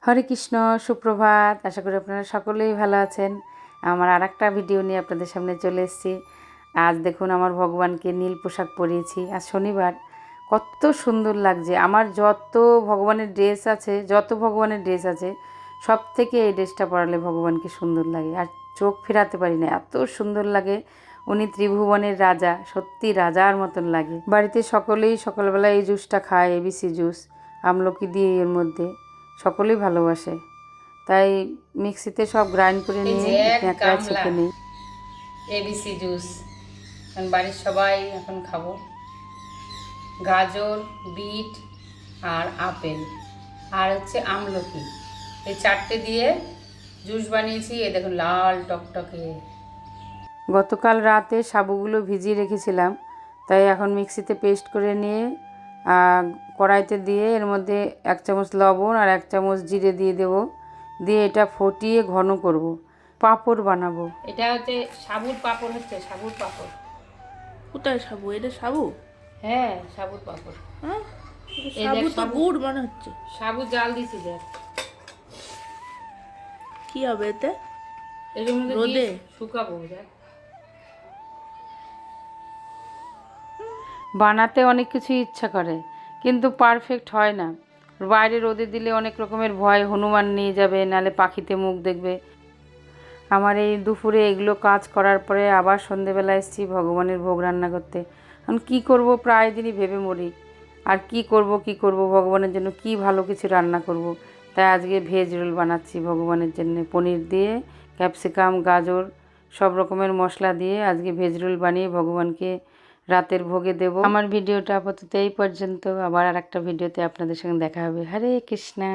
হরে কৃষ্ণ, সুপ্রভাত। আশা করি আপনারা সকলেই ভালো আছেন। আমার আর একটা ভিডিও নিয়ে আপনাদের সামনে চলে এসেছি। আজ দেখুন আমার ভগবানকে নীল পোশাক পরিয়েছি। আজ শনিবার, কত সুন্দর লাগছে। আমার যত ভগবানের ড্রেস আছে সব থেকে এই ড্রেসটা পরালে ভগবানকে সুন্দর লাগে, আর চোখ ফেরাতে পারি না, এত সুন্দর লাগে। উনি ত্রিভুবনের রাজা, সত্যি রাজার মতন লাগে। বাড়িতে সকলেই সকালবেলা এই জুসটা খায়, এবিসি জুস, আমলকি দিয়ে এর মধ্যে সকলেই ভালোবাসে। তাই মিক্সিতে সব গ্রাইন্ড করে নিয়ে ন্যাকড়ায় ছেঁকে নিই। এবিসি জুস এখন বাড়ির সবাই এখন খাবো। গাজর, বিট আর আপেল আর হচ্ছে আমলকি, এই চারটে দিয়ে জুস বানিয়েছি। এ দেখুন লাল টকটকে। গতকাল রাতে সাবুগুলো ভিজিয়ে রেখেছিলাম, তাই এখন মিক্সিতে পেস্ট করে নিয়ে কড়াইতে দিয়ে এর মধ্যে 1 চামচ লবণ আর 1 চামচ জিরে দিয়ে দেবো। দিয়ে এটা ফুটিয়ে ঘন করব, পাঁপড় বানাবো। এটা হচ্ছে সাবুর পাঁপড়, সাবুর পাঁপড়। কোথায় সাবু? এটা সাবু? হ্যাঁ, সাবুর পাঁপড়। হ্যাঁ, সাবু তো গুড় মনে হচ্ছে। সাবু জাল দিছি, দেখ কি হবে এতে? এর মধ্যে রোদে শুকাবো। দেখ, বানাতে অনেক কিছু ইচ্ছা করে কিন্তু পারফেক্ট হয় না। বাইরে রোদে দিলে অনেক রকমের ভয়, হনুমান নিয়ে যাবে, নালে পাখিতে মুখ দেখবে। আমার এই দুপুরে এগুলো কাজ করার পরে আবার সন্ধেবেলা এসেছি ভগবানের ভোগ রান্না করতে। এখন কী করব, প্রায় দিনই ভেবে মরি আর কি করব ভগবানের জন্য কি ভালো কিছু রান্না করব। তাই আজকে ভেজ রোল বানাচ্ছি ভগবানের জন্য। পনির দিয়ে, ক্যাপসিকাম, গাজর সব রকমের মশলা দিয়ে আজকে ভেজ রোল বানিয়ে ভগবানকে রাতের ভোগে দেব। আমার ভিডিওটা আপাতত এই পর্যন্ত। আবার আর একটা ভিডিওতে আপনাদের সঙ্গে দেখা হবে। হরে কৃষ্ণা।